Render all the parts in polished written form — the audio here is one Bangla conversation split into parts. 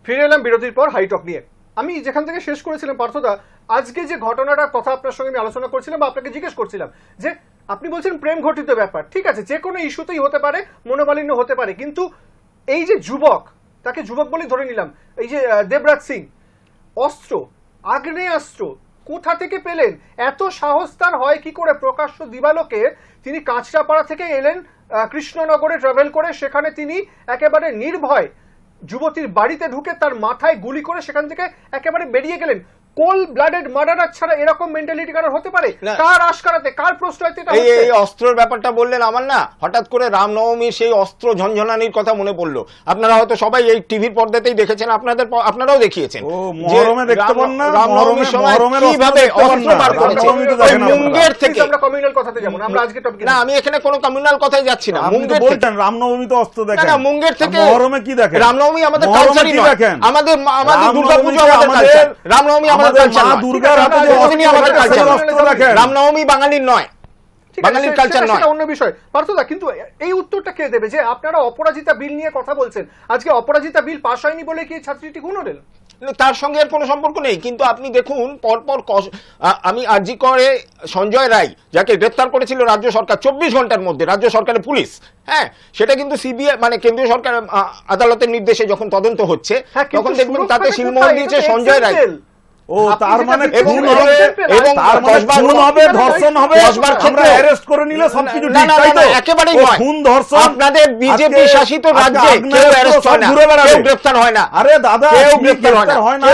ফিরে এলাম বিরতির পর হাইটক নিয়ে। আমি যেখান থেকে শেষ করেছিলাম পার্থদা, আজকে যে ঘটনাটার কথা আপনার সঙ্গে আমি আলোচনা করছিলাম বা আপনাকে জিজ্ঞেস করছিলাম যে আপনি বলছেন প্রেম ঘটিত ব্যাপার, ঠিক আছে, যে কোনো ইস্যুতেই হতে পারে, মনোমালিন্য হতে পারে, কিন্তু এই যে যুবক, তাকে যুবক বলেই ধরে নিলাম, এই যে দেবরাজ সিং, অস্ত্র, আগ্নেয়াস্ত্র কোথা থেকে পেলেন? এত সাহস তার হয় কি করে? প্রকাশ্য দিবালোকে তিনি কাঁচরাপাড়া থেকে এলেন কৃষ্ণনগরে ট্রাভেল করে, সেখানে তিনি একেবারে নির্ভয় যুবতীর বাড়িতে ঢুকে তার মাথায় গুলি করে সেখান থেকে একেবারে বেরিয়ে গেলেন। কোল ব্লাডেড মার্ডারার ছাড়া এরকম মেন্টালিটি কারোর হতে পারে? কার আশকারাতে, কার প্রশ্রয়তে এটা হচ্ছে? এই অস্ত্রের ব্যাপারটা বললেন, আমার না হঠাৎ করে রামনবমীর সেই অস্ত্র ঝনঝনানির কথা মনে পড়লো। আপনারা হয়তো সবাই এই টিভির পর্দাতেই দেখেছেন, আপনারাও দেখিয়েছেন রামনবমীর সময় কিভাবে অস্ত্র বার করেছে মুঙ্গের থেকে। আমরা কমিউনাল কথাতে যাব না, আমরা আজকে টপিক না, আমি এখানে কোনো কমিউনাল কথাই যাচ্ছি না। মুঙ্গের থেকে রামনবমী তো অস্ত্র দেখেন না, মুঙ্গের থেকে মহরমে কি দেখেন? রামনবমী আমাদের কালচারই নয়, আমাদের দুর্গাপূজা আমাদের কালচার, রামনবমী আমাদের কালচার নয়, রামনবমী বাঙালির নয়, বাঙালির কালচার নয়, অন্য বিষয়। পার্থদা, কিন্তু এই উত্তরটা কে দেবে যে আপনারা অপরাজিতা বিল নিয়ে কথা বলছেন? আজকে অপরাজিতা বিল পাশ হয়নি বলে কি ছাত্রীটি খুন হলেন? তার সঙ্গে এর কোনো সম্পর্ক নেই। কিন্তু আপনি দেখুন, পরপর আমি আরজি করে সঞ্জয় রায় যাকে গ্রেফতার করেছিল রাজ্য সরকার 24 ঘন্টার মধ্যে, রাজ্য সরকারের পুলিশ, হ্যাঁ, সেটা কিন্তু সিবিআই মানে কেন্দ্রীয় সরকার আদালতের নির্দেশে যখন তদন্ত হচ্ছে তখন দেখবেন তাতে শিলমোহর দিয়েছে সঞ্জয় রায়। ও তার মানে খুন হবে এবং খুন হবে, ধর্ষণ হবে, আমরা অ্যারেস্ট করে নিলে সবকিছু ঠিক, তাই তো? একেবারেই নয়। খুন ধর্ষণ আপনাদের বিজেপি শাসিত রাজ্যে কেউ অ্যারেস্ট হয় না, কেউ গ্রেফতার হয় না। আরে দাদা, কেউ গ্রেফতার হয় না,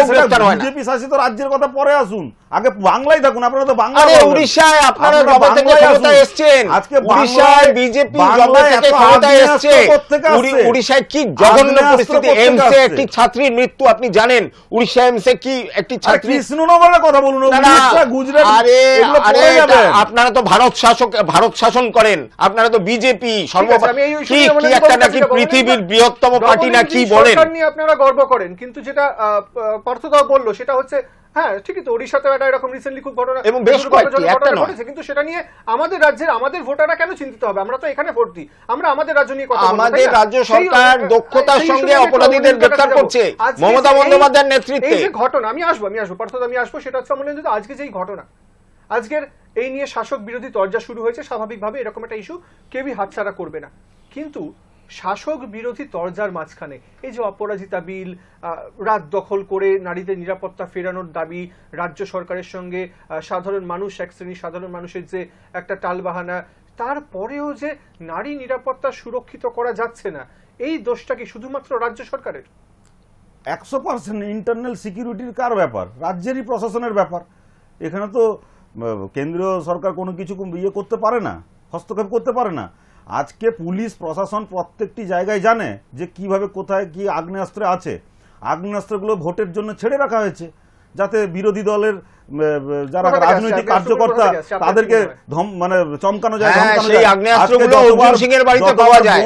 বিজেপি শাসিত রাজ্যের কথা পরে আসুন, আগে বাংলায় থাকুন। আপনারা তো বাংলা, উড়িষ্যায় আপনারা জবে থেকে ক্ষমতায় এসেছেন, আজকে উড়িষ্যায় বিজেপি জবে থেকে ক্ষমতায় এসছে। উড়িষ্যায় কি জঘন্য পরিস্থিতি, এমসে একটি ছাত্রীর মৃত্যু আপনি জানেন? উড়িষ্যা এমসে কি একটি ছাত্রী, কৃষ্ণনগরের কথা বলুন, গুজরাট, আপনারা তো ভারত শাসন করেন, আপনারা তো বিজেপি কি একটা নাকি পৃথিবীর বৃহত্তম পার্টি না কি বলেন, আপনারা গর্ব করেন। কিন্তু যেটা পার্থদা বললো সেটা হচ্ছে, হ্যাঁ ঠিকই তো, ওড়িশাতে একটা এরকম রিসেন্টলি খুব ঘটনা, এবং বেশ কয়েকটি, একটা নয়, কিন্তু সেটা নিয়ে আমাদের রাজ্যের আমাদের ভোটাররা কেন চিন্তিত হবে? আমরা তো এখানে ভোট দিই, আমরা আমাদের রাজ্য নিয়ে কথা বলবো। আমাদের রাজ্য সরকার দক্ষতার সঙ্গে অপরাধীদের গ্রেফতার করছে মমতা বন্দ্যোপাধ্যায়ের নেতৃত্বে। এই যে ঘটনা, আমি আসবো পার্থদা, আমি আসবো, সেটা হচ্ছে অমলেন্দু, আজকে যেই ঘটনা, আজকের এই নিয়ে শাসক বিরোধী তরজা শুরু হয়েছে, স্বাভাবিকভাবে এরকম একটা ইস্যু কেউই হাতছাড়া করবে না। কিন্তু শাসক বিরোধী তরজার মাঝখানে এই যে অপরাজিতা বিল, রাত দখল করে নারীদের নিরাপত্তা ফেরানোর দাবি, রাজ্য সরকারের সঙ্গে সাধারণ মানুষ, এক শ্রেণীর সাধারণ মানুষের যে একটা টালবাহানা, তারপরেও যে নারী নিরাপত্তা সুরক্ষিত করা যাচ্ছে না, এই দোষটা কি শুধুমাত্র রাজ্য সরকারের? 100% ইন্টারনাল সিকিউরিটির কার ব্যাপার? রাজ্যেরই প্রশাসনের ব্যাপার। এখানে তো কেন্দ্রীয় সরকার কোনো কিছু ইয়ে করতে পারে না, হস্তক্ষেপ করতে পারে না। আজকে পুলিশ প্রশাসন প্রত্যেকটি জায়গায় জানে যে কিভাবে কোথায় কি আগ্নেয়াস্ত্র আছে। আগ্নেয়াস্ত্রগুলো ভোটের জন্য ছেড়ে রাখা হয়েছে, যাতে বিরোধী দলের যারা রাজনৈতিক কার্যকর্তা তাদেরকে মানে চমকানো যায়। অর্জুন সিং এর বাড়িতে পাওয়া যায়,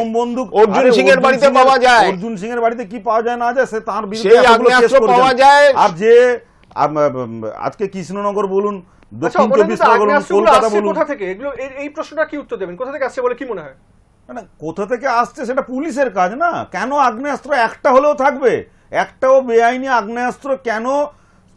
অর্জুন সিং এর বাড়িতে পাওয়া যায়, অর্জুন সিং এর বাড়িতে কি পাওয়া যায় না যায় সে তার বিরুদ্ধে পাওয়া যায়। আর যে আজকে কৃষ্ণনগর বলুন, দক্ষিণ চব্বিশ পরগনা, কলকাতা বলুন, কোথা থেকে এগুলো, এই প্রশ্নটা কি উত্তর দেবেন? কোথা থেকে আসছে বলে কি মনে হয়? না, কোথা থেকে আসছে সেটা পুলিশের কাজ না। কেন আগ্নেয়াস্ত্র একটা হলেও থাকবে? একটাও বেআইনি আগ্নেয়াস্ত্র কেন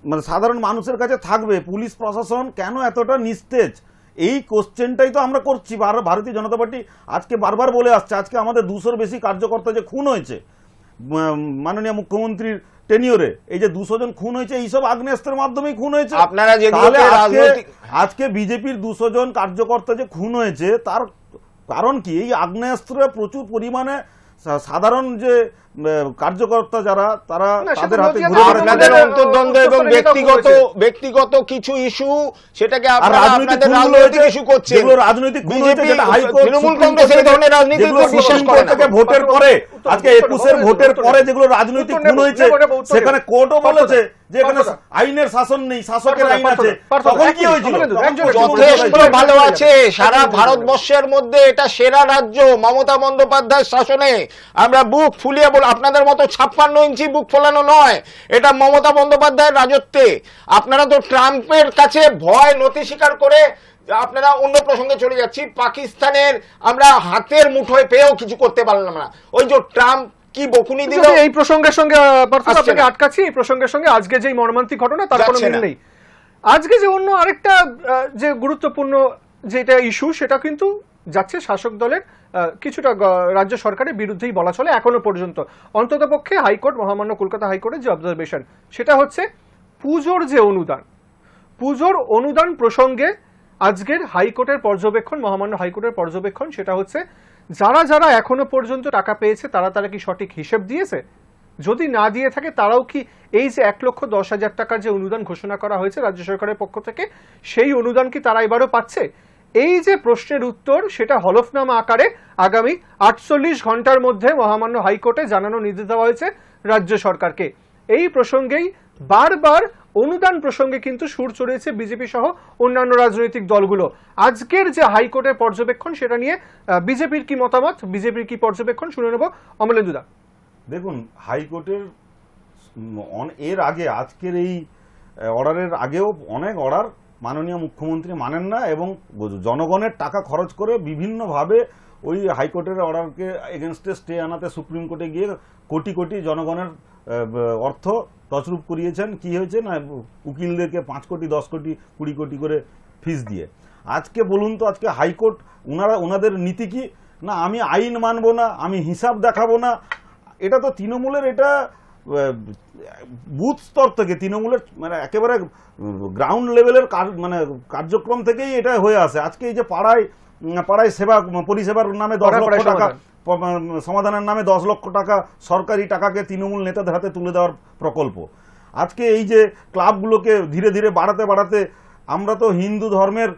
মানে সাধারণ মানুষের কাছে থাকবে? পুলিশ প্রশাসন কেন এতটা নিস্তেজ? এই কোশ্চেনটাই তো আমরা করছি। ভারতীয় জনতা পার্টি আজকে বারবার বলে আসছে, আজকে আমাদের 200-র বেশি কার্যকর্তা যে খুন হয়েছে মাননীয় মুখ্যমন্ত্রীর টেনিওরে, এই যে 200 জন খুন হয়েছে, এইসব আগ্নেয়াস্ত্রের মাধ্যমেই খুন হয়েছে। আপনারা আজকে বিজেপির 200 জন কার্যকর্তা যে খুন হয়েছে তার কারণ কি? এই আগ্নেয়াস্ত্র প্রচুর পরিমাণে সাধারণ যে কার্যকর্তা যারা, তারা তাদের হাতে ঘুরে বেড়াচ্ছে। আপনাদের অন্তর্দ্বন্দ্ব এবং ব্যক্তিগত কিছু ইস্যু, সেটাকে আপনারা আপনাদের রাজনৈতিক ইস্যু করছেন। যেগুলো রাজনৈতিক খুন হয়েছে, যেটা হাইকোর্ট, তৃণমূল কংগ্রেস এই ধরনের রাজনীতিতে বিশ্বাস করে না। ভোটের পরে, আজকে 21-এর ভোটের পরে যেগুলো রাজনৈতিক খুন হয়েছে, সেখানে কোর্টও বলেছে যে এখানে আইনের শাসন নেই, শাসকের আইন আছে। তখন কি হয়েছিল? যথেষ্ট ভালো আছে। সারা ভারতবর্ষের মধ্যে এটা সেরা রাজ্য মমতা বন্দ্যোপাধ্যায়ের শাসনে। আমরা বুক ফুলিয়ে আপনাদের মতো 56 ইঞ্চি বুক ফোলানো নয়, এটা মমতা বন্দ্যোপাধ্যায়ের রাজত্বে। আপনারা তো ট্রাম্পের কাছে ভয় নতি স্বীকার করে আপনারা অন্য প্রসঙ্গে চলে যাচ্ছি। পাকিস্তানের আমরা হাতের মুঠোয় পেয়েও কিছু করতে পারলাম না। ওই যে ট্রাম্প কি বকুনি দিল। এই প্রসঙ্গের সঙ্গে পার্থ আসছে আপনাকে না। আটকাচ্ছি, এই প্রসঙ্গের সঙ্গে আজকে যে মর্মান্তিক ঘটনা তার কোনো যাচ্ছে মিল না। নেই। আজকে যে অন্য আরেকটা যে গুরুত্বপূর্ণ যেটা ইস্যু, সেটা কিন্তু যাচ্ছে শাসক দলের কিছুটা রাজ্য সরকারের বিরুদ্ধেই বলা চলে এখনো পর্যন্ত, অন্ততপক্ষে হাইকোর্ট, মহামান্য কলকাতা হাইকোর্টের যে অবজারভেশন, সেটা হচ্ছে পুজোর যে অনুদান, পুজোর অনুদান প্রসঙ্গে আজকের হাইকোর্টের পর্যবেক্ষণ, মহামান্য হাইকোর্টের পর্যবেক্ষণ, সেটা হচ্ছে যারা যারা এখনো পর্যন্ত টাকা পেয়েছে তারা কি সঠিক হিসেব দিয়েছে? যদি না দিয়ে থাকে তারাও কি এই যে 1,10,000 টাকার যে অনুদান ঘোষণা করা হয়েছে রাজ্য সরকারের পক্ষ থেকে, সেই অনুদান কি তারা এবারও পাচ্ছে? এই যে প্রশ্নের উত্তর, সেটা হলফনামা আকারে আগামী 48 ঘন্টার মধ্যে মহামান্য হাইকোর্টে জানানোর নির্দেশ দেওয়া হয়েছে রাজ্য সরকারকে। এই প্রসঙ্গেই বারবার অনুদান প্রসঙ্গে কিন্তু সুর চড়িয়েছে বিজেপি সহ অন্যান্য রাজনৈতিক দলগুলো। আজকের যে হাইকোর্টের পর্যবেক্ষণ, সেটা নিয়ে বিজেপির কি মতামত, বিজেপির কি পর্যবেক্ষণ, শুনে নেব অমলেন্দুদা। দেখুন, হাইকোর্টের এর আগে, আজকের এই অর্ডারের আগেও অনেক অর্ডার মাননীয় মুখ্যমন্ত্রী মানেন না, এবং জনগণের টাকা খরচ করে বিভিন্নভাবে ওই হাইকোর্টের অর্ডারকে এগেনস্টে স্টে আনাতে সুপ্রিম কোর্টে গিয়ে কোটি কোটি জনগণের অর্থ তছরূপ করিয়েছেন। কি হয়েছে না, উকিলদেরকে 5 কোটি 10 কোটি 20 কোটি করে ফিস দিয়ে। আজকে বলুন তো, আজকে হাইকোর্ট ওনাদের নীতি কি? না, আমি আইন মানবো না, আমি হিসাব দেখাবো না। এটা তো তৃণমূলের, এটা বুথ স্তর থেকে, তৃণমূলের মানে একেবারে গ্রাউন্ড লেভেলের মানে কার্যক্রম থেকেই এটা হয়ে আসে। আজকে এই যে পাড়ায় সেবা পরিষেবার নামে 10 লক্ষ টাকা, সমাধানের নামে 10 লক্ষ টাকা সরকারি টাকাকে তৃণমূল নেতাদের হাতে তুলে দেওয়ার প্রকল্প। আজকে এই যে ক্লাবগুলোকে ধীরে ধীরে বাড়াতে, আমরা তো হিন্দু ধর্মের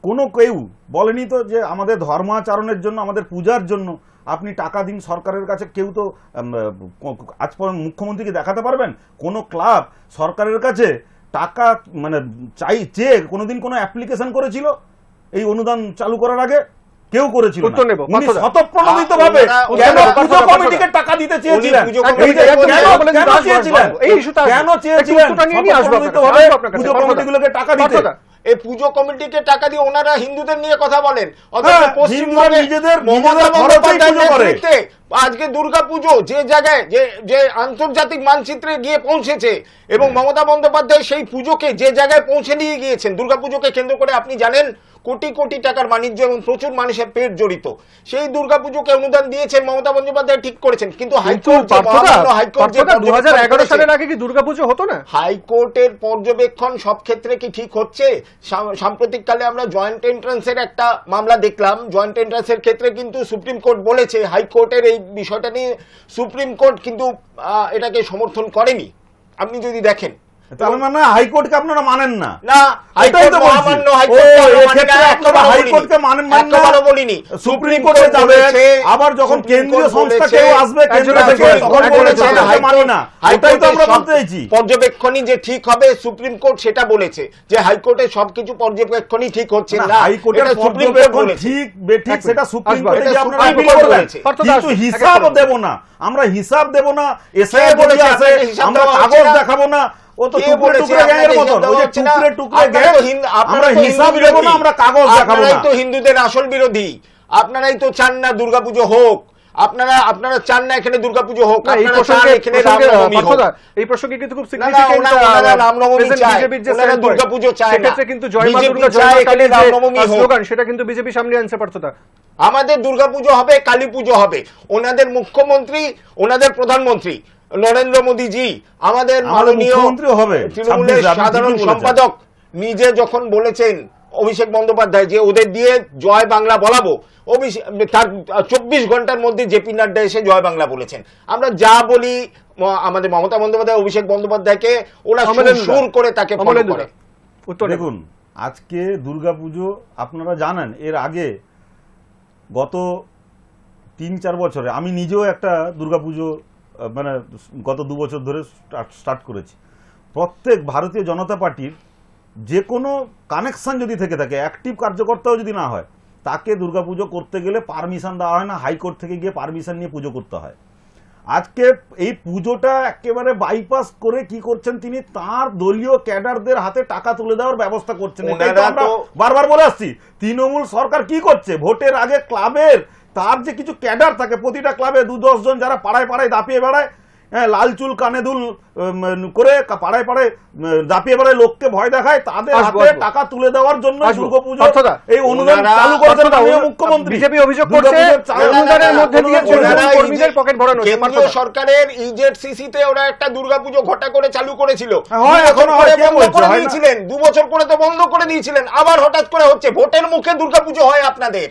কোনো কেউ বলেনি তো যে আমাদের ধর্মাচরণের জন্য, আমাদের পূজার জন্য আপনি টাকা দিন সরকারের কাছে। কেউ তো আজ পর্যন্ত মুখ্যমন্ত্রীকে দেখাতে পারবেন কোনো ক্লাব সরকারের কাছে টাকা মানে চেয়ে কোনোদিন কোনো অ্যাপ্লিকেশন করেছিল এই অনুদান চালু করার আগে? কেউ করেছিল না। উনি স্বতঃপ্রণোদিতভাবে কেন পুজো কমিটিকে টাকা দিতে চেয়েছিলেন? কেন চেয়েছিলেন পুজো কমিটিগুলোকে টাকা দিতে? এই পুজো কমিটিকে টাকা দিয়ে ওনারা হিন্দুদের নিয়ে কথা বলেন, আজকে দুর্গা পুজো যে জায়গায় যে আন্তর্জাতিক মানচিত্রে গিয়ে পৌঁছেছে, এবং মমতা বন্দ্যোপাধ্যায় সেই পুজোকে যে জায়গায় পৌঁছে নিয়ে গিয়েছেন, দুর্গা পুজোকে কেন্দ্র করে আপনি জানেন কোটি কোটি টাকার বাণিজ্য এবং প্রচুর মানুষের পেট জড়িত। সেই দুর্গাপুজোকে অনুদান দিয়েছেন মমতা বন্দ্যোপাধ্যায়, ঠিক করেছেন। কিন্তু হাইকোর্ট 2011 সালের আগে কি দুর্গাপুজো হতো না? হাইকোর্টের পর্যবেক্ষণ সব ক্ষেত্রে কি ঠিক হচ্ছে? সাম্প্রতিককালে আমরা জয়েন্ট এন্ট্রান্সের একটা মামলা দেখলাম। জয়েন্ট এন্ট্রান্সের ক্ষেত্রে কিন্তু সুপ্রিম কোর্ট বলেছে, হাইকোর্টের এই বিষয়টা নিয়ে সুপ্রিম কোর্ট কিন্তু এটাকে সমর্থন করেনি। আপনি যদি দেখেন, তাহলে মানে হাইকোর্টকে আপনারা মানেন না? না, হাইকোর্ট মহামান্য হাইকোর্টকে মানেন না, বলিনি। সুপ্রিম কোর্টে যাবে, আবার যখন কেন্দ্রীয় সংস্থা কেউ আসবে কেন্দ্র থেকে, তখন বলেছেন মানি না। এটাই তো আমরা বলতে চাইছি। পর্যবেক্ষণই যে ঠিক হবে সুপ্রিম কোর্ট সেটা বলেছে, যে হাইকোর্টের সবকিছু পর্যবেক্ষণই ঠিক হচ্ছে না। হাইকোর্টের পর্যবেক্ষণ ঠিক বেঠিক সেটা সুপ্রিম কোর্টে গিয়ে আপনারা আপিল করবেন, কিন্তু হিসাব দেব না, আমরা হিসাব দেব না। এসআই বলে আছে আমরা কাগজ দেখাবো না। ও তো টুকরে টুকরে গ্যাংয়ের মতন, ওই যে টুকরে টুকরে গ্যাং, আমরা হিসাব দেব না, আমরা কাগজ দেখাবো না। আপনারাই তো হিন্দুদের আসল বিরোধী, আপনারাই তো চান না দুর্গাপুজো হোক, আপনারা চান না এখানে দুর্গাপুজো হোক, আপনারা চান এখানে রামনবমী হোক। এই প্রসঙ্গে কিন্তু খুব সিগনিফিক্যান্ট, ওনারা রামনবমী চায়, ওনারা দুর্গাপুজো চায় না, কিন্তু জয় মা দুর্গা জয় মা কালী রামনবমী স্লোগান সেটা কিন্তু বিজেপি সামনে আনছে। পার্থদা, আমাদের দুর্গাপুজো হবে, কালী পুজো হবে। ওনাদের মুখ্যমন্ত্রী, ওনাদের প্রধানমন্ত্রী নরেন্দ্র মোদীজি, আমাদের মাননীয় তৃণমূলের সাধারণ সম্পাদক নিজে যখন বলেছেন, অভিষেক বন্দ্যোপাধ্যায়, যে ওদের দিয়ে জয় বাংলা বলাবো, তার 24 ঘন্টার মধ্যে জেপি নাড্ডা এসে জয় বাংলা বলেছেন। আমরা যা বলি আমাদের মমতা বন্দ্যোপাধ্যায়, অভিষেক বন্দ্যোপাধ্যায়কে ওরা সুর করে তাকে ফলো করে। দেখুন, আজকে দুর্গাপুজো আপনারা জানেন, এর আগে গত 3-4 বছরে আমি নিজেও একটা দুর্গাপুজো মানে গত 2 বছর ধরে স্টার্ট করেছি। প্রত্যেক ভারতীয় জনতা পার্টির যে কোনো কানেকশন যদি থেকে থাকে, অ্যাক্টিভ কার্যকর্তাও যদি না হয়, তাকে দুর্গাপুজো করতে গেলে পারমিশন দেওয়া হয় না, হাইকোর্ট থেকে গিয়ে পারমিশন নিয়ে পুজো করতে হয়। আজকে এই পুজোটা একেবারে বাইপাস করে কি করছেন তিনি, তার দলীয় ক্যাডারদের হাতে টাকা তুলে দেওয়ার ব্যবস্থা করছেন। এটাই তো আমরা বারবার বলে আসছি। তৃণমূল সরকার কি করছে, ভোটের আগে ক্লাবের তার যে কিছু ক্যাডার থাকে প্রতিটা ক্লাবে 2-10 জন যারা পাড়ায় পাড়ায় দাপিয়ে বেড়ায়, হ্যাঁ, লাল চুল কানে দুল করে পাড়ায় পাড়ায় দাপিয়ে বেড়ায়, লোককে ভয় দেখায়, তাদের হাতে টাকা তুলে দেওয়ার জন্য দুর্গাপুজো এই অনুদান চালু করেছেন মাননীয় মুখ্যমন্ত্রী। বিজেপি অভিযোগ করছে অনুদানের মধ্যে দিয়ে কর্মীদের পকেট ভরানো হচ্ছে। কেন্দ্রীয় সরকারের ইজেডসিসি তে ওরা একটা দুর্গাপুজো ঘটা করে চালু করেছিল, হয়, এখন হয়, কে বন্ধ বলছে, করে হয় না? দিয়েছিলেন, 2 বছর করে তো বন্ধ করে দিয়েছিলেন, আবার হঠাৎ করে হচ্ছে। ভোটের মুখে দুর্গাপুজো হয় আপনাদের।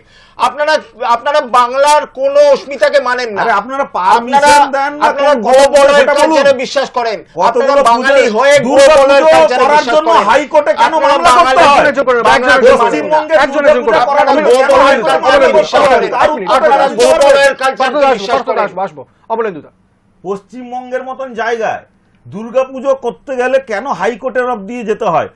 আপনারা বাংলার কোন অস্মিতাকে মানেন না। আরে আপনারা পারমিশন দেন না, আপনারা কোন গোবলের সেটা বলুন। কালচারে বিশ্বাস করেন। কতগুলো আপনারা বাঙালি হয়ে দুর্গাপুজো গোবলের কালচারে করার বিশ্বাস জন্য করেন। হাইকোর্টে কেন আপনারা মামলা করতে বাঙালি হয়? পশ্চিমবঙ্গের একজনের দুর্গাপুজো যোগ্যতা করার জন্য কেন গোবলের হাইকোর্টে কালচারে মামলা বিশ্বাস করতে করেন। হয়? তার উত্তরটা আপনারা দিতে হবে। গোবলের কালচারে বিশ্বাস করেন। অমলেন্দুদা, পশ্চিমবঙ্গের মতন জায়গায় দুর্গাপুজো করতে গেলে কেন হাইকোর্টের অব্দি যেতে হয়?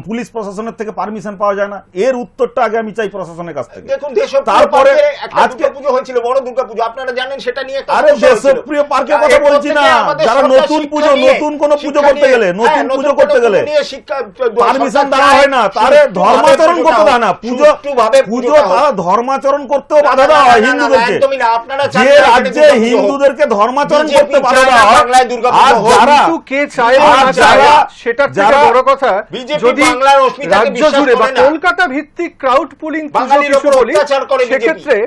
পুলিশ প্রশাসনের থেকে পারমিশন পাওয়া যায় না? এর উত্তরটা আগে আমি চাই প্রশাসনের কাছ থেকে। দেখুন, দেশপ্রিয় তারপরে পার্কে একটা আজকে দুর্গাপুজো হয়েছিল, বড় দুর্গাপুজো, আপনারা জানেন, সেটা নিয়ে একটা আরে সমস্যা হয়েছিল। দেশপ্রিয় পার্কের কথা এরপর বলছি থেকে না, আমাদের যারা সরকার নতুন শিক্ষা পুজো, নিয়ে- নতুন কোনো পুজো শিক্ষা করতে নিয়ে- গেলে, হ্যাঁ, নতুন পুজো করতে কোনো গেলে নিয়ে শিক্ষা পারমিশন সরকার দেওয়া চায় হয় না, তারে সুষ্ঠুভাবে ধর্মাচরণ করতে দেয় না, পুজো সুষ্ঠুভাবে পুজো পুজোটা তারা হোক। ধর্মাচরণ করতেও বাধা না, দেওয়া না, হয় না, না, হিন্দুদেরকে। একদমই না। আপনারা চান যে না এখানে রাজ্যে দুর্গাপুজো হোক। হিন্দুদেরকে ধর্মাচরণ BJP করতে বাধা চায় না দেওয়া হয়, বাংলায় দুর্গাপুজো আর হোক। যারা কিন্তু কে চায় বা আর না যারা- চায় সেটার থেকে যারা- বড় কথা, বিজেপি যদি বাংলার অস্মিতাকে রাজ্য বিশ্বাস জুড়ে বা করে না। কলকাতা ভিত্তিক ক্রাউড পুলিং বাঙালির উপর অত্যাচার করে বিজেপি। সেক্ষেত্রে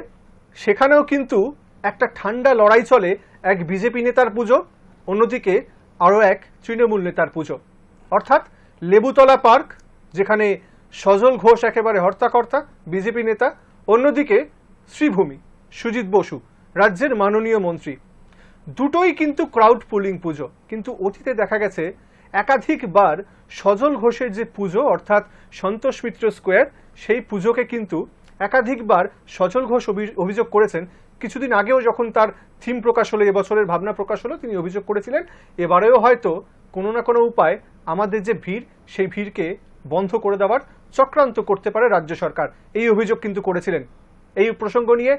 সেখানেও কিন্তু একটা ঠান্ডা লড়াই চলে, এক বিজেপি নেতার পুজো, অন্যদিকে আরো এক তৃণমূল নেতার পুজো। অর্থাৎ লেবুতলা পার্ক, যেখানে সজল ঘোষ একেবারে হর্তাকর্তা বিজেপি নেতা, অন্যদিকে শ্রীভূমি সুজিত বসু রাজ্যের মাননীয় মন্ত্রী। দুটোই কিন্তু ক্রাউড পুলিং পুজো। কিন্তু অতীতে দেখা গেছে একাধিকবার সজল ঘোষের যে পুজো, অর্থাৎ সন্তোষ মিত্র স্কোয়ার, সেই পুজোকে কিন্তু একাধিকবার সজল ঘোষ অভিযোগ করেছেন। কিছুদিন আগেও যখন তার থিম প্রকাশ হলো, এবছরের ভাবনা প্রকাশ হলো, তিনি অভিযোগ করেছিলেন এবারেও হয়তো কোনো না কোনো উপায় আমাদের যে ভিড়, সেই ভিড়কে বন্ধ করে দেওয়ার চক্রান্ত করতে পারে রাজ্য সরকার, এই অভিযোগ কিন্তু করেছিলেন। এই প্রসঙ্গ নিয়ে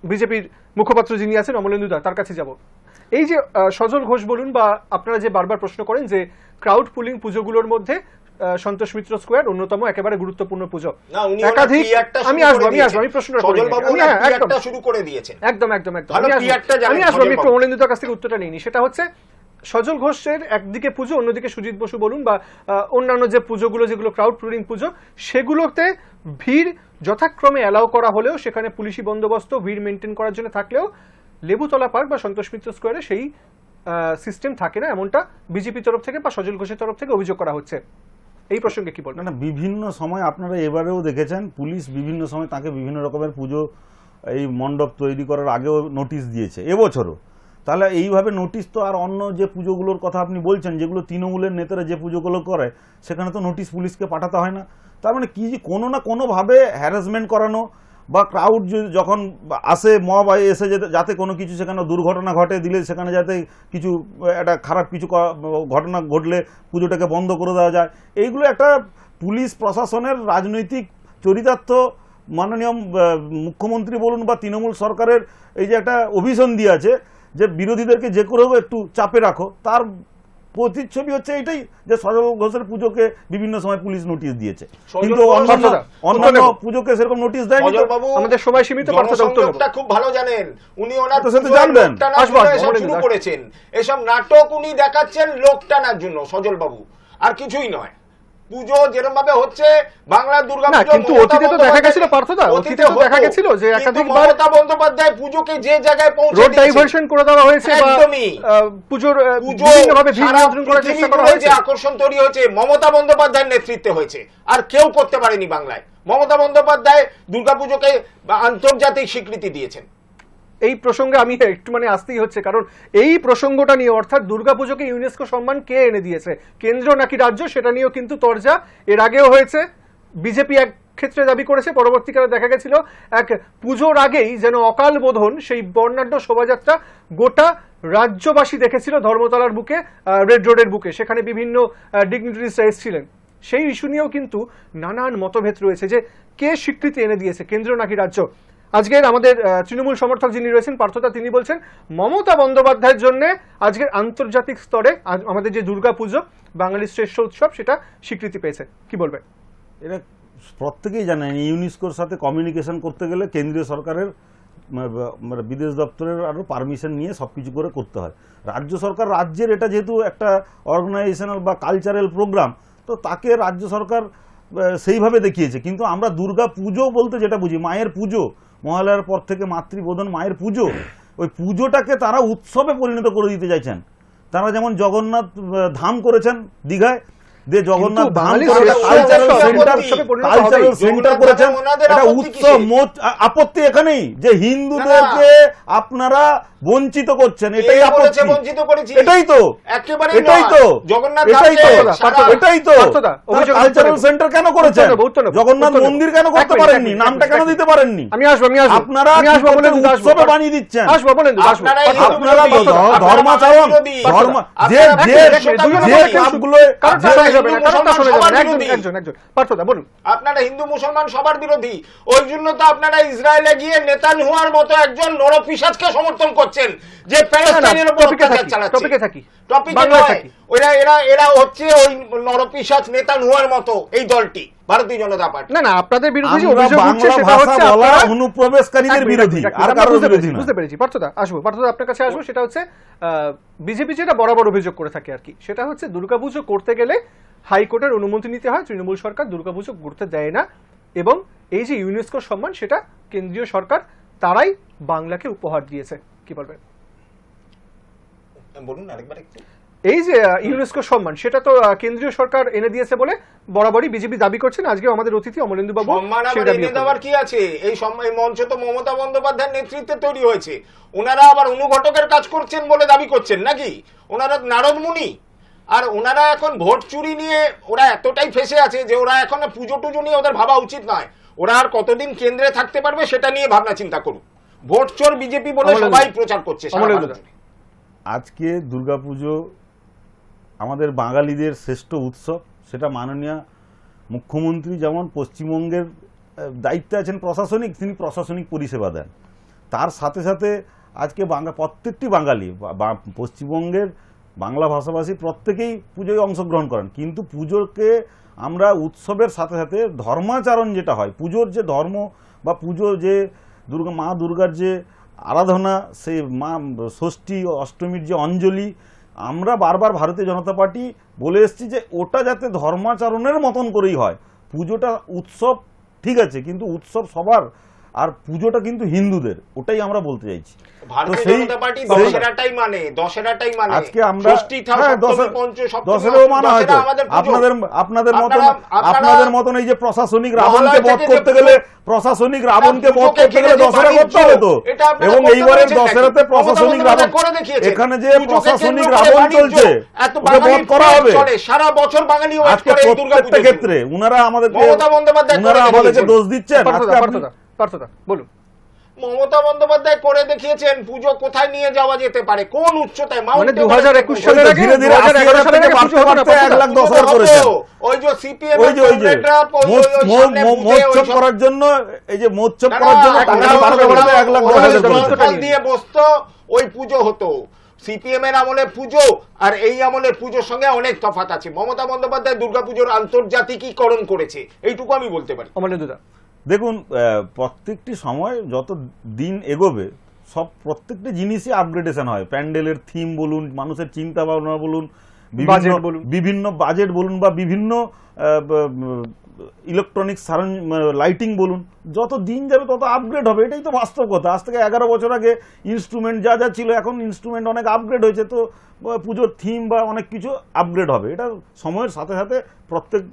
বিজেপির মুখপাত্র যিনি আছেন অমলেন্দুদা, তার কাছে যাব। এই যে সজল ঘোষ বলুন বা আপনারা যে বারবার প্রশ্ন করেন যে ক্রাউড পুলিং পুজোগুলোর মধ্যে সন্তোষ মিত্র স্কোয়ার অন্যতম একেবারে গুরুত্বপূর্ণ পুজো। না, উনি একাধিক আমি আমি প্রশ্নটা করি। সজল বাবু একটা শুরু করে দিয়েছেন। একদম ভালো পিয়ারটা জানেন আমি আসবো, সজল আমি একটু বাবু। অমলেন্দুদার কাছ থেকে উত্তরটা নিইনি। সেটা হচ্ছে সজল ঘোষের একদিকে পুজো, অন্যদিকে সুজিত বসু বলুন বা অন্যান্য যে পুজোগুলো যেগুলো ক্রাউড পুলিং পুজো, সেগুলোতে ভিড় যথাক্রমে অ্যালাউ করা হলেও সেখানে পুলিশি বন্দোবস্ত ভিড় মেনটেন করার জন্য থাকলেও লেবুতলা পার্ক বা সন্তোষ মিত্র স্কোয়ারে সেই সিস্টেম থাকে না, এমনটা বিজেপি তরফ থেকে বা সজল ঘোষের তরফ থেকে অভিযোগ করা হচ্ছে। এই প্রসঙ্গে কি বলবেন? না, বিভিন্ন সময় আপনারা এবারেও দেখেছেন পুলিশ বিভিন্ন সময় তাকে বিভিন্ন রকমের পুজো এই মণ্ডপ তৈরি করার আগেও নোটিশ দিয়েছে, এবছরও। তাহলে এইভাবে নোটিশ তো আর অন্য যে পুজোগুলোর কথা আপনি বলছেন, যেগুলো তৃণমূলের নেতারা যে পুজোগুলো করে, সেখানে তো নোটিশ পুলিশকে পাঠাতে হয় না। তার মানে কি, কোনো না কোনোভাবে হ্যারাসমেন্ট করানো বা ক্রাউড যখন আসে, মব এসে যাতে কোনো কিছু সেখানে দুর্ঘটনা ঘটে দিলে সেখানে যাতে কিছু একটা খারাপ কিছু ঘটনা ঘটলে পুজোটাকে বন্ধ করে দেওয়া যায়, এইগুলো একটা পুলিশ প্রশাসনের রাজনৈতিক চরিতার্থ মাননীয় মুখ্যমন্ত্রী বলুন বা তৃণমূল সরকারের এই যে একটা অভিযান দিয়ে আছে যে বিরোধীদেরকে যে করেও একটু চাপে রাখো, তার প্রতিচ্ছবি হচ্ছে এইটাই যে সজল ঘোষের পুজোকে বিভিন্ন সময় পুলিশ নোটিশ দিয়েছে, কিন্তু অন্যান্য পুজোকে সেরকম নোটিশ দেয়নি। আমাদের সময় সীমিত, জনসংযোগটা খুব ভালো জানেন উনি, ওনার জানবেন শুরু করেছেন এসব নাটক উনি দেখাচ্ছেন লোক টানার জন্য সজল বাবু, আর কিছুই নয়। পুজো যেরকম ভাবে হচ্ছে বাংলার দুর্গাপুজো, কিন্তু অতীতে তো দেখা গেছিল পার্থদা, অতীতে তো দেখা গেছিল যে একাধিকবার মমতা বন্দ্যোপাধ্যায় পুজোকে যে জায়গায় পৌঁছে রোড ডাইভারশন করে দেওয়া হয়েছে বা একদমই পুজোর বিভিন্নভাবে ভিড় নিয়ন্ত্রণ করার চেষ্টা করা হয়েছে, যে আকর্ষণ তৈরি হয়েছে মমতা বন্দ্যোপাধ্যায়ের নেতৃত্বে হয়েছে, আর কেউ করতে পারেনি বাংলায়। মমতা বন্দ্যোপাধ্যায় দুর্গাপুজোকে আন্তর্জাতিক স্বীকৃতি দিয়েছেন। এই প্রসঙ্গে আমি একটু আসতেই হচ্ছে, কারণ এই প্রসঙ্গটা নিয়ে, অর্থাৎ দুর্গাপুজোকে ইউনেস্কো সম্মান কে এনে দিয়েছে, কেন্দ্র নাকি রাজ্য, সেটা নিয়েও কিন্তু তরজা এর আগেও হয়েছে। বিজেপি এক ক্ষেত্রে দাবি করেছে, পরবর্তীকালে দেখা গেছিল এক পুজোর আগেই যেন অকাল বোধন সেই বর্ণাঢ্য শোভাযাত্রা গোটা রাজ্যবাসী দেখেছিল ধর্মতলার বুকে, রেড রোডের বুকে, সেখানে বিভিন্ন ডিগনিটারিজরা এসেছিলেন। সেই ইস্যু নিয়েও কিন্তু নানান মতভেদ রয়েছে যে কে স্বীকৃতি এনে দিয়েছে, কেন্দ্র নাকি রাজ্য। আজকের আমাদের তৃণমূল সমর্থক যিনি রয়েছেন পার্থদা, তিনি বলছেন মমতা বন্দ্যোপাধ্যায়ের জন্য আজকের আন্তর্জাতিক স্তরে আমাদের যে দুর্গাপুজো বাঙালির শ্রেষ্ঠ উৎসব, সেটা স্বীকৃতি পেয়েছে। কি বলবেন? এটা প্রত্যেকেই জানেন, ইউনেস্কোর সাথে কমিউনিকেশন করতে গেলে কেন্দ্রীয় সরকারের বিদেশ দপ্তরের আরো পারমিশন নিয়ে সবকিছু করে করতে হয়। রাজ্য সরকার, রাজ্যের এটা যেহেতু একটা অর্গানাইজেশনাল বা কালচারাল প্রোগ্রাম, তো তাকে রাজ্য সরকার সেইভাবে দেখিয়েছে। কিন্তু আমরা দুর্গা পুজো বলতে যেটা বুঝি, মায়ের পুজো, মহালয়ার পর থেকে মাতৃবোধন, মায়ের পুজো, ওই পুজোটাকে তারা উৎসবে পরিণত করে দিতে চাইছেন। তারা যেমন জগন্নাথ ধাম করেছেন দীঘায়, যে জগন্নাথ ধাম কালচারাল সেন্টার করেছেন, এটা উৎসব। আপত্তি এখানেই যে হিন্দুদেরকে আপনারা বঞ্চিত করছেন, এটাই আপত্তি। এটাই তো কালচারাল সেন্টার কেন করেছেন, জগন্নাথ মন্দির কেন করতে পারেননি, নামটা কেন দিতে পারেননি? আপনারা উৎসবে বানিয়ে দিচ্ছেন। আপনারা ধর্মাচরণ, যে ক্লাবগুলো, আপনারা হিন্দু মুসলমান সবার বিরোধী। ওই জন্য তো আপনারা ইসরায়েলে গিয়ে নেতানিয়াহুর মতো একজন নরপিশাচকে সমর্থন করছেন, যে প্যালেস্টাইনের উপর অত্যাচার চালাচ্ছে। টপিকে নয়, এরা হচ্ছে ওই নরপিশাচ নেতানিয়াহুর মতো এই দলটি, ভারতীয় জনতা পার্টি। না, আপনাদের বিরোধী যে আমরা অভিযোগ উঠছে বাংলা সেটা ভাষা হচ্ছে বলা আপনারা অনুপ্রবেশকারীদের বিরোধী, আর কারো বিরোধী না। বুঝতে পেরেছি পার্থদা, পার্থদা আপনার কাছে আসবো। সেটা হচ্ছে বিজেপি যেটা বরাবর অভিযোগ করে থাকে আর কি, সেটা হচ্ছে দুর্গাপুজো করতে গেলে হাইকোর্টের অনুমতি নিতে হয়। তৃণমূল সরকার দুর্গাপুজো করতে দেয় না, এবং এই যে ইউনেস্কোর সম্মান, সেটা কেন্দ্রীয় সরকার তারাই বাংলাকে উপহার দিয়েছে। কি বলবেন? বলুন আরেকবার একটু। এই যে ইউনেস্কো সম্মান, সেটা তো কেন্দ্রীয় সরকার এনে দিয়েছে বলে বরাবরই বিজেপি দাবি করছেন। আজকে আমাদের অতিথি অমলেন্দু বাবু সম্মান আবার এনে দেওয়ার কি আছে? এই মঞ্চ তো মমতা বন্দ্যোপাধ্যায়ের নেতৃত্বে তৈরি হয়েছে। ওনারা আবার অনুঘটকের কাজ করছেন বলে দাবি করছেন নাকি? ওনারা নারদ মুনি। আর ওনারা এখন ভোট চুরি নিয়ে ওরা এতটাই ফেসে আছে যে ওরা এখন পুজো টুজো নিয়ে ওদের ভাবা উচিত নয়। ওরা আর কতদিন কেন্দ্রে থাকতে পারবে সেটা নিয়ে ভাবনা চিন্তা করুন। ভোট চোর বিজেপি বলে সবাই প্রচার করছে। আজকে দুর্গাপুজো আমাদের বাঙালিদের শ্রেষ্ঠ উৎসব, সেটা মাননীয় মুখ্যমন্ত্রী যেমন পশ্চিমবঙ্গের দায়িত্বে আছেন প্রশাসনিক, তিনি প্রশাসনিক পরিষেবা দেন। তার সাথে সাথে আজকে প্রত্যেকটি বাঙালি পশ্চিমবঙ্গের বাংলা ভাষাভাষী প্রত্যেকেই পুজোয় অংশগ্রহণ করেন। কিন্তু পুজোকে আমরা উৎসবের সাথে সাথে ধর্মাচরণ যেটা হয়, পুজোর যে ধর্ম বা পুজো যে মা দুর্গার যে আরাধনা, সেই মা ষষ্ঠী অষ্টমীর যে অঞ্জলি, আমরা বারবার ভারতীয় জনতা পার্টি বলে এসেছি যে ওটা যাতে ধর্মাচরণের মতন করেই হয়। পুজোটা উৎসব ঠিক আছে, কিন্তু উৎসব সবার, আর পুজোটা কিন্তু হিন্দুদের, ওটাই আমরা বলতে চাইছি। আজকে আমরা দশেরও মানা হয়তো আপনাদের মতন এই যে প্রশাসনিক রাবণকে বধ করতে গেলে দশেরা করতে হবে তো। এবং এইবারের দশেরাতে প্রশাসনিক রাবণ, এখানে যে প্রশাসনিক রাবণ চলছে ওকে বধ করা হবে সারা বছর বাঙালি। আজকে প্রত্যেকটা ক্ষেত্রে উনারা আমাদেরকে দোষ দিচ্ছেন। বলুন, মমতা বন্দ্যোপাধ্যায় করে দেখিয়েছেন পুজো কোথায় নিয়ে যাওয়া যেতে পারে, কোন উচ্চতায়। মানে 2021 সালের আগে ধীরে ধীরে 1,00,000 থেকে 1,10,000 করেছেন। ওই যে সিপিএম মোচ্ছব করার জন্য, এই যে মোচ্ছব করার জন্য দিয়ে বসতো, ওই পুজো হতো। সিপিএম এর আমলে পুজো আর এই আমলের পুজোর সঙ্গে অনেক তফাৎ আছে। মমতা বন্দ্যোপাধ্যায় দুর্গাপুজোর আন্তর্জাতিকীকরণ করেছে, এইটুকু আমি বলতে পারি। দেখুন, প্রত্যেকটি সময় যত দিন এগোবে প্রত্যেকটি জিনিসই আপগ্রেডেশন হয়। প্যান্ডেলের থিম বলুন, মানুষের চিন্তা ভাবনা বলুন, বিভিন্ন বাজেট বলুন, বা বিভিন্ন ইলেকট্রনিক্স লাইটিং বলুন, যত দিন যাবে তত আপগ্রেড হবে। এটাই তো বাস্তব কথা। আজ থেকে 11 বছর আগে ইনস্ট্রুমেন্ট যা যা ছিল, এখন ইনস্ট্রুমেন্ট অনেক আপগ্রেড হয়েছে, তো পুজোর থিম বা অনেক কিছু আপগ্রেড হবে। এটা সময়ের সাথে সাথে প্রত্যেক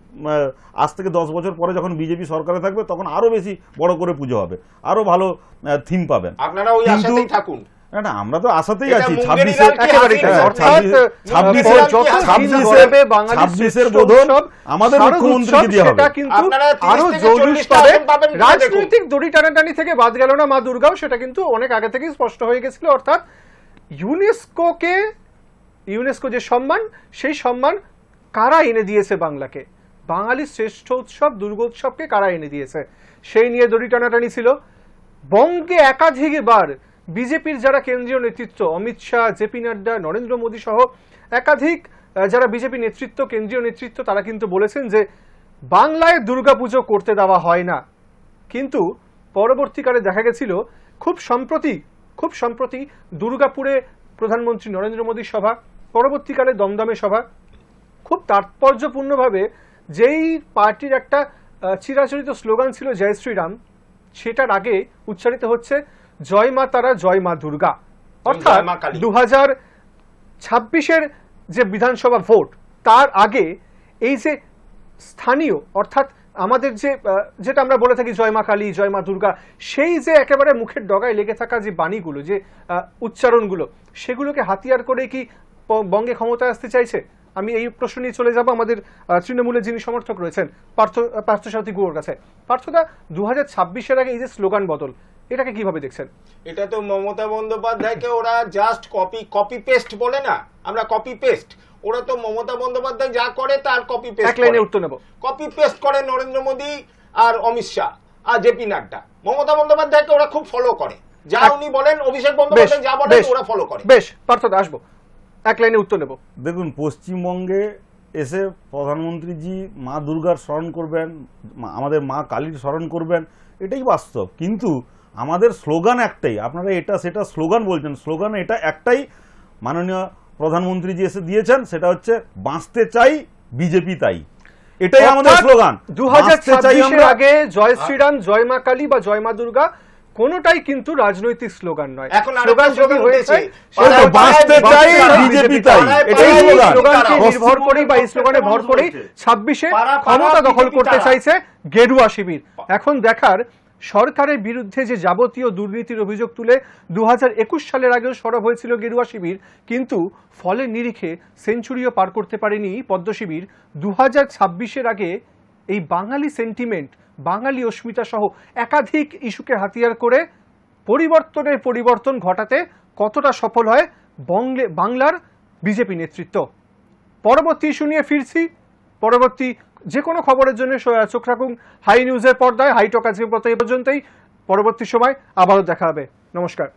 আজ থেকে 10 বছর পরে যখন বিজেপি সরকারে থাকবে, তখন আরো বেশি বড় করে পুজো হবে, আরো ভালো থিম পাবেন। আপনারা ওই আশাতেই থাকুন। না, আমরা তো আশাতেই আছি। 26-এর বোধন আমাদের মুখ্যমন্ত্রীকে দিয়ে হবে। রাজনৈতিক দড়ি টানাটানি থেকে বাদ গেল না মা দুর্গাও, সেটা কিন্তু অনেক আগে থেকেই স্পষ্ট হয়ে গেছিল। অর্থাৎ ইউনেস্কো যে সম্মান, সেই সম্মান কারা এনে দিয়েছে বাংলাকে? বাঙালির শ্রেষ্ঠ উৎসব দুর্গোৎসবকে কারা এনে দিয়েছে, সেই নিয়ে দড়ি টানাটানি ছিল। বঙ্গে একাধিকবার বিজেপির যারা কেন্দ্রীয় নেতৃত্ব, অমিত শাহ, জেপি নাড্ডা, নরেন্দ্র মোদী সহ একাধিক যারা বিজেপি নেতৃত্ব, কেন্দ্রীয় নেতৃত্ব, তারা কিন্তু বলেছেন যে বাংলায় দুর্গাপুজো করতে দেওয়া হয় না। কিন্তু পরবর্তীকালে দেখা গেছিল খুব সম্প্রতি দুর্গাপুরে প্রধানমন্ত্রী নরেন্দ্র মোদীর সভা, পরবর্তীকালে দমদমে সভা, খুব তাৎপর্যপূর্ণভাবে যেই পার্টির একটা চিরাচরিত স্লোগান ছিল জয় শ্রীরাম, সেটার আগে উচ্চারিত হচ্ছে জয় মা তারা, জয় মা দুর্গা। অর্থাৎ 2026-এর যে বিধানসভা ভোট, তার আগে এই যে স্থানীয়, অর্থাৎ আমাদের যে যেটা আমরা বলে থাকি জয় মা কালী, জয় মা দুর্গা, সেই যে একেবারে মুখের ডগায় লেগে থাকা যে বাণীগুলো, যে উচ্চারণগুলো, সেগুলোকে হাতিয়ার করে কি বঙ্গে ক্ষমতায় আসতে চাইছে? আমি এই প্রশ্ন নিয়ে চলে যাব আমাদের তৃণমূলের যিনি সমর্থক রয়েছেন পার্থসারথী গুহর কাছে। পার্থদা, 2026-এর আগে এই যে স্লোগান বদল, এটাকে কিভাবে দেখছেন? এটা তো মমতা বন্দ্যোপাধ্যায়কে ওরা জাস্ট কপি পেস্ট বলে না, আমরা কপি পেস্ট, ওরা তো মমতা বন্দ্যোপাধ্যায় যা করে তার কপি পেস্ট। এক লাইনে উত্তর নেব। কপি পেস্ট করে নরেন্দ্র মোদী আর অমিত শাহ আর জেপি নাড্ডা। মমতা বন্দ্যোপাধ্যায়কে ওরা খুব ফলো করে, যা উনি বলেন, অভিষেক বন্দ্যোপাধ্যায় যা বলেন ওরা ফলো করে। বেশ, পার্থদা আসবো, এক লাইনে উত্তর নেব। দেখুন, পশ্চিমবঙ্গে এসে প্রধানমন্ত্রীজি মা দুর্গার স্মরণ করবেন, আমাদের মা কালীর স্মরণ করবেন, এটাই বাস্তব। কিন্তু আমাদের স্লোগান একটাই, আপনারা এটা সেটা স্লোগান বলছেন, স্লোগান এটা একটাই মাননীয় প্রধানমন্ত্রীজি এসে দিয়েছেন, সেটা হচ্ছে বাঁচতে চাই বিজেপি তাই। এটাই আমাদের স্লোগান। 2026-এর আগে জয় শ্রীরাম, জয় মা কালী বা জয় মা দুর্গা কোনটাই কিন্তু রাজনৈতিক স্লোগান নয়। এখন স্লোগান যদি হয়েছে বাঁচতে চাই বিজেপি তাই, এটাই স্লোগান। স্লোগানকে নির্ভর করে বা এই স্লোগানে ভর করে 26-এ ক্ষমতা দখল করতে চাইছে গেরুয়া শিবির। এখন দেখার, সরকারের বিরুদ্ধে যে যাবতীয় দুর্নীতির অভিযোগ তুলে 2021 সালের আগেও সরব হয়েছিল গেরুয়া শিবির, কিন্তু ফলের নিরিখে সেঞ্চুরিও পার করতে পারেনি পদ্ম শিবির। 2026-এর আগে এই বাঙালি সেন্টিমেন্ট, বাঙালি অস্মিতা সহ একাধিক ইস্যুকে হাতিয়ার করে পরিবর্তন ঘটাতে কতটা সফল হয় বাংলার বিজেপি নেতৃত্ব। পরবর্তী ইস্যু নিয়ে ফিরছি, পরবর্তী যে কোনো খবরের জন্য চোখ রাখুন হাই নিউজের পর্দায়। হাই টক আজকের মতো এই পর্যন্তই, পরবর্তী সময় আবারও দেখা হবে। নমস্কার।